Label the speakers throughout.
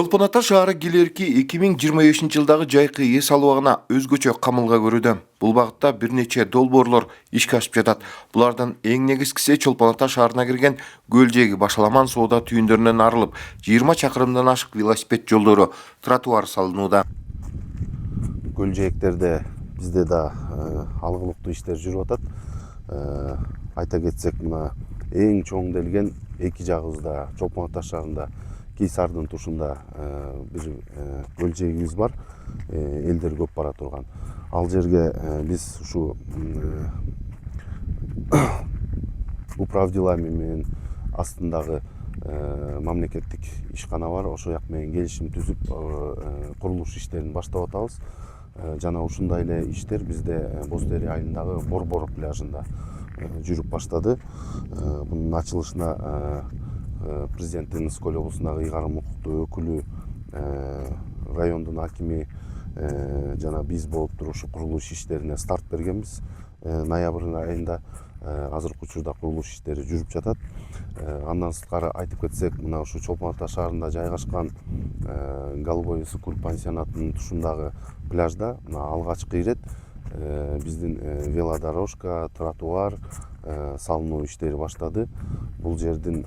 Speaker 1: Чолпон Ата шаары келерки 2025-жылдагы жайкы эс алыбагына өзгөчө камылга көрүүдө. Бул багытта бир нече долбоорлор ишке ашып жатат. Булардан эң негизгиси Чолпон Ата шаарына кирген Көлжеги Башаламан соода түйүндөрүнөн арылып, 20 чакырымдан ашык велосипед жолдору, тротуар салынууда.
Speaker 2: Көлжээктерде бизде да алгылыктуу иштер жүрүп атат. Айта кетсек, мына эң чоңдөлгөн эки жагыбызда Чолпон Ата шаарында Кейсардын тушунда бир көлжегибиз бар. Элдер көп бара турган. Ал жерге биз ушу управ делами менен астындагы мамлекеттик ишкана бар. Ошол жак менен келишим түзүп курулуш иштерин баштап атабыз. Жана ушундай эле иштер бизде Боз Дери айылындагы Борбор пляжында жүрүп баштады. Бунун ачылышына президенттин Ысык-Көл облусундагы ыйгарым укуктуу өкүлү, райондун акими жана биз болуп туруп ушу курулуш иштерине старт бергенбиз. Ноябрь айында азыркы учурда курулуш иштери жүрүп жатат. Андан сырткары айтып кетсек, мына ушу Чолпон Ата шаарында жайгашкан Голубой Ысык-Көл пансионатынын тушундагы пляжда мына алгачкы ирет биздин велодорожка, тротуар салынуу иштери баштады. Бул жердин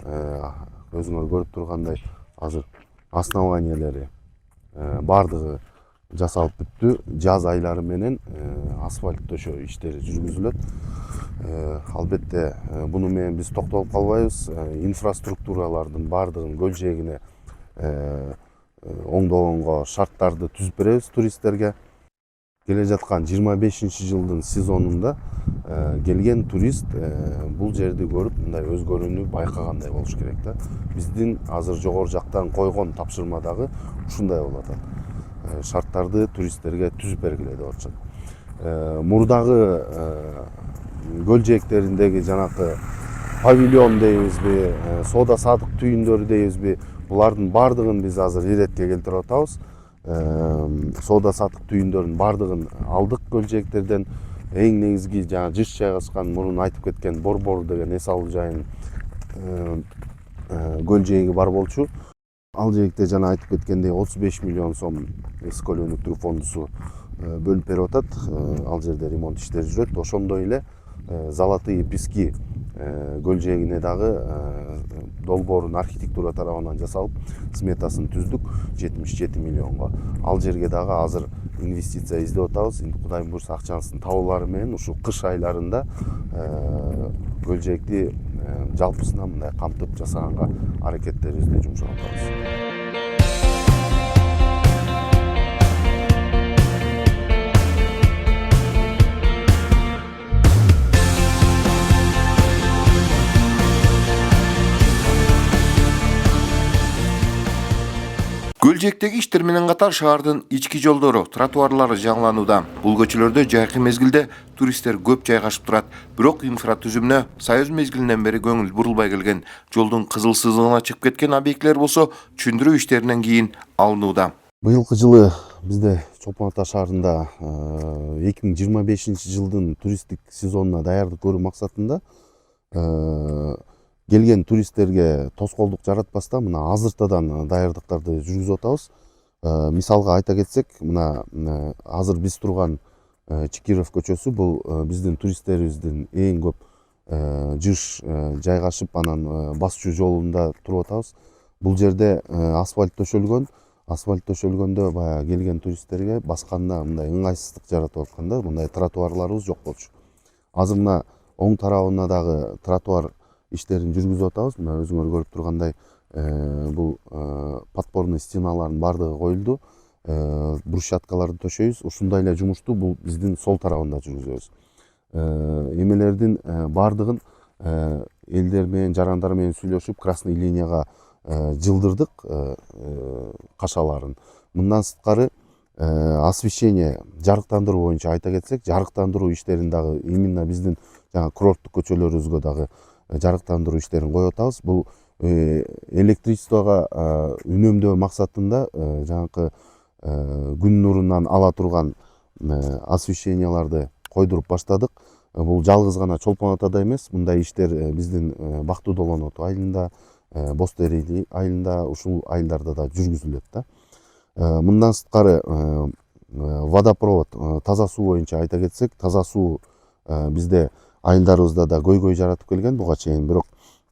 Speaker 2: өзүңөр көрүп тургандай азыр основаниялери бардыгы жасалып бүттү. Жаз айлары менен асфальт төшөө иштери жүргүзүлөт. Албетте буну менен биз токтолуп калбайбыз. Инфраструктуралардын бардыгын Көлжегине оңдогонго шарттарды түзүп беребиз туристтерге. Келе жаткан 25-жылдын сезонунда келген турист бул жерди көрүп мындай өзгөрүүнү байкагандай болуш керек да. Биздин азыр жогору жактан койгон тапшырма дагы ушундай болуп атат. Шарттарды туристтерге түзүп бергиле деп атышат. Мурдагы көлжээктериндеги жанакы павильон дейбизби, соода садык түйүндөрү дейбизби, булардын бардыгын биз азыр иретке келтирип атабыз. Соода садык түйүндөрүнүн бардыгын алдык көлжээктерден. Эң негизги жана жыш жайгашкан мурун айтып кеткен Борбор деген эс алуу жайынын көлжээги бар болчу. Ал жерде жана айтып кеткендей 35 миллион сом Ысык-Көл өнүктүрүү фондусу бөлүп берип атат. Ал жерде ремонт иштери жүрөт. Ошондой эле Золотые пески көлжегине дагы долбоорун архитектура тарабынан жасалып, сметасын түздүк 77 миллионго. Ал жерге дагы азыр инвестиция издеп атабыз. Кудайым буйрса акчасын табуулары менен ушу кыш айларында көлжекти жалпысынан мындай камтып жасаганга аракеттерибизди жумшап атабыз.
Speaker 1: Көлжектеги иштер менен катар шаардын ички жолдору, тротуарлары жаңыланууда. Бул көчөлөрдө жайкы мезгилде туристтер көп жайгашып турат. Бирок инфратүзүмүнө Союз мезгилинен бери көңүл бурулбай келген. Жолдун кызыл сызыгына чыгып кеткен объектилер болсо түшүндүрүү иштеринен кийин алынууда.
Speaker 2: Быйылкы жылы бизде Чолпон Ата шаарында 2025-жылдын туристтик сезонуна даярдык көрүү максатында келген туристтерге тоскоолдук жаратпастан мына азыртадан даярдыктарды жүргүзүп атабыз. Мисалга айта кетсек, мына азыр биз турган Чикиров көчөсү бул биздин туристтерибиздин эң көп жыш жайгашып анан басчу жолунда туруп атабыз. Бул жерде асфальт төшөлгөн. Асфальт төшөлгөндө баягы келген туристтерге басканда мындай ыңгайсыздык жаратып аткан да, мындай тротуарларыбыз жок болчу. Азыр мына оң тарабына дагы тротуар иштерин жүргүзүп атабыз. Мына өзүңөр көрүп тургандай бул подпорный стеналардын бардыгы коюлду. Брусчаткаларды төшөйбүз. Ушундай эле жумушту бул биздин сол тарабында жүргүзөбүз. Эмелердин бардыгын элдер менен, жарандар менен сүйлөшүп, красный линияга жылдырдык кашаларын. Мындан сырткары освещение, жарыктандыруу боюнча айта кетсек, жарыктандыруу иштерин дагы именно биздин жана курорттук көчөлөрүбүзгө дагы жарыктандыруу иштерин коюп атабыз. Бул электричествого үнөмдөө максатында жанакы күн нурунан ала турган освещенияларды койдуруп баштадык. Бул жалгыз гана Чолпон Атада эмес, мындай иштер биздин Бактуу Долоноту айылында, боз терилий айылында ушул айылдарда да жүргүзүлөт да. Мындан сырткары водопровод таза суу боюнча айта кетсек, таза суу бизде айылдарыбызда да көйгөй жаратып келген буга чейин, бирок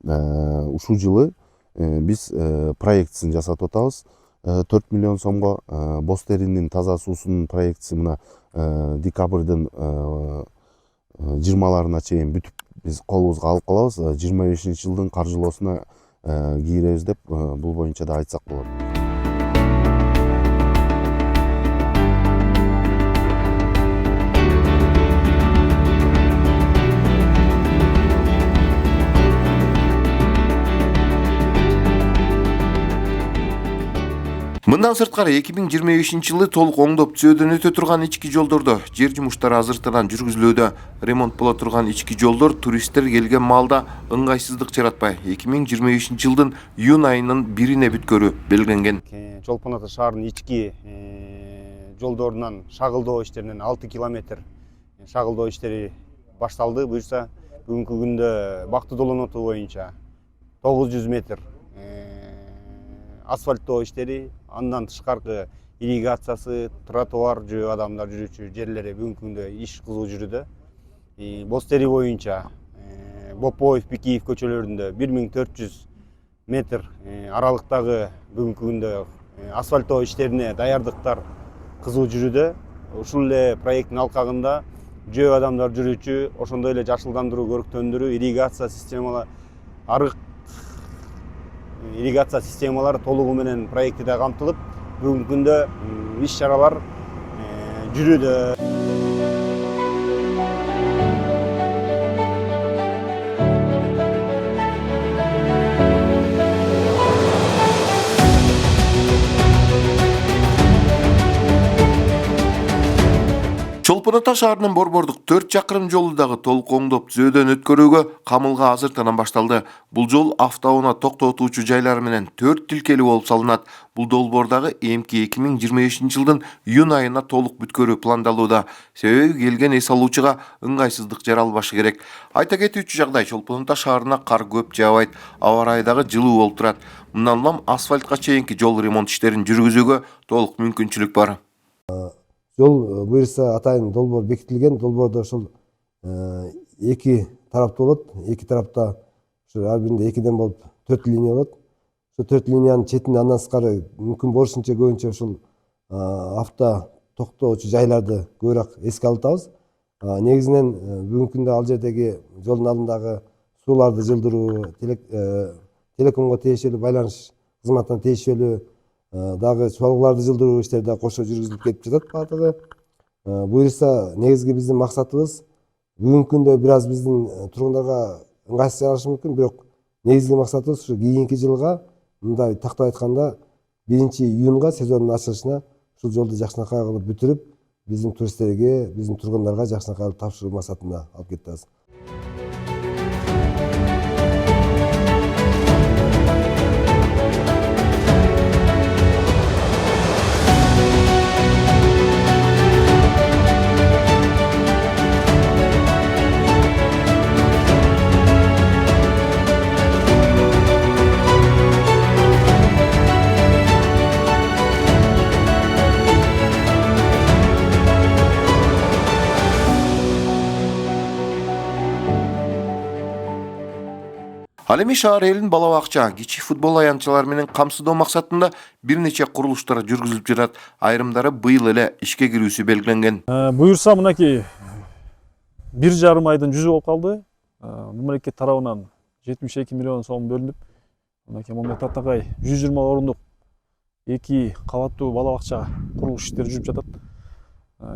Speaker 2: ушул жылы биз проектисин жасап атабыз. 4 миллион сомго боз териндин таза суусунун проектиси мына декабрдын 20-ларына чейин бүтүп биз колубузга алып калабыз. 25-жылдын каржылоосуна кийиребиз деп бул боюнча да айтсак болот.
Speaker 1: Мындан сырткары 2025-жылы толук оңдоп түзөөдөн өтө турган ички жолдордо жер жумуштары азыртынан жүргүзүлүүдө. Ремонт боло турган ички жолдор туристтер келген маалда ыңгайсыздык жаратпай 2025-жылдын июнь айынын 1-ине бүткөрүү белгиленген.
Speaker 3: Чолпон Ата шаарынын ички жолдорунан шагылдоо иштеринен 6 километр шагылдоо иштери башталды. Буюрса бүгүнкү күндө Бакты Долоноту боюнча 900 метр асфальттоо иштери, андан тышкаркы ирригациясы, тротуар, жөө адамдар жүрүүчү жерлери бүгүнкү күндө иш кызуу жүрүүдө. Боз тери боюнча Бопоев, Бикиев көчөлөрүндө 1400 метр аралыктагы бүгүнкү күндө асфальттоо иштерине даярдыктар кызуу жүрүүдө. Ушул эле проекттин алкагында жөө адамдар жүрүүчү, ошондой эле жашылдандыруу, көрктөндүрүү, ирригация системалары, арык ирригация системалары толугу менен проектиде камтылып, бүгүнкү күндө иш чаралар жүрүүдө.
Speaker 1: Чолпон Ата шаарынын Борбордук 4 чакырым жолу дагы толук оңдоп түзөөдөн өткөрүүгө камылга азыртынан башталды. Бул жол автоунаа токтотуучу жайлары менен 4 тилкелүү болуп салынат. Бул долбоордагы эмки 2025-жылдын июнь айына толук бүткөрүү пландалууда. Себеби келген эс алуучуга ыңгайсыздык жаралбашы керек. Айта кетүүчү жагдай, Чолпон Ата шаарына кар көп жаабайт, аба ырайы дагы жылуу болуп турат. Мындан улам асфальтка чейинки жол ремонт иштерин жүргүзүүгө толук мүмкүнчүлүк бар.
Speaker 4: Жол буюрса атайын долбоор бекитилген. Долбоордо ошол эки тараптуу болот. Эки тарапта ар биринде 2ден болуп 4 линия болот. Ошол 4 линиянын четинде андан сырткары мүмкүн болушунча көбүнчө ушул авто токтоочу жайларды көбүрөөк эске алатабыз. Негизинен бүгүнкү күндө ал жердеги жолдун алдындагы сууларды жылдыруу, телекомго тиешелүү, байланыш кызматына тиешелүү дагы чуалгыларды жылдыруу иштери да кошо жүргүзүлүп кетип жатат баардыгы. Буюрса негизги биздин максатыбыз бүгүнкү күндө бир аз биздин тургундарга ыңгайсыз жарашы мүмкүн, бирок негизги максатыбыз ушу кийинки жылга, мындай тактап айтканда 1-июнга сезондун ачылышына ушул жолду жакшынакай кылып бүтүрүп, биздин туристтерге, биздин тургундарга жакшынакай кылып тапшыруу максатында алып кетебиз.
Speaker 1: Ал эми шаар элин бала бакча, кичи футбол аянтчалары менен камсыздоо максатында бир нече курулуштар жүргүзүлүп жатат. Айрымдары быйыл эле ишке кирүүсү белгиленген.
Speaker 5: Буюрса мынакей 1,5 айдын жүзү болуп калды. Мамлекет тарабынан 72 миллион сом бөлүнүп, мынакей Момет Атакай 120 орундук 2 кабаттуу бала бакча курулуш иштери жүрүп жатат.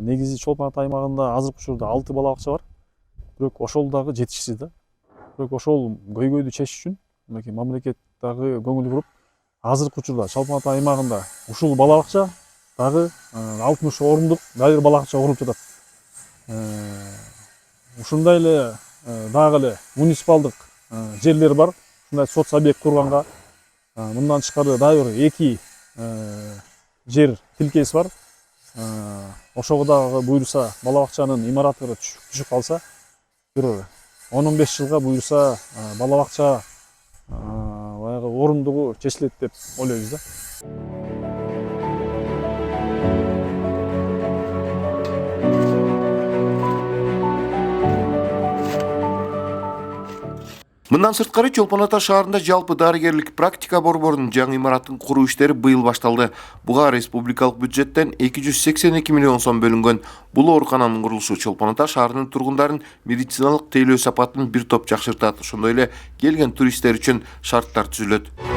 Speaker 5: Негизи Чолпон Ата аймагында азыркы учурда 6 бала бакча бар. Бирок ошол дагы жетишсиз да. Бирок ошол көйгөйдү чечиш үчүн мынакей мамлекет дагы көңүл буруп, азыркы учурда Чолпон Ата аймагында ушул бала бакча дагы 60 орундук дайыр бала бакча куруп жатат. Ушундай эле дагы эле муниципалдык жерлер бар. Ушундай соц объект курганга мындан тышкары дайыр 2 жер тилкеси бар. Ошого дагы буюрса бала бакчанын имараты түшүп калса, бир 10-15 жылга буюрса бала бакча баягы баягы орундугу чечилет деп ойлойбуз да.
Speaker 1: Мындан сырткары Чолпон Ата шаарында жалпы дарыгерлик практика борборунун жаңы имаратын куруу иштери быйыл башталды. Буга республикалык бюджеттен 282 миллион сом бөлүнгөн. Бул оорукананын курулушу Чолпон Ата шаарынын тургундарын медициналык тейлөө сапатын бир топ жакшыртат. Ошондой эле келген туристтер үчүн шарттар түзүлөт.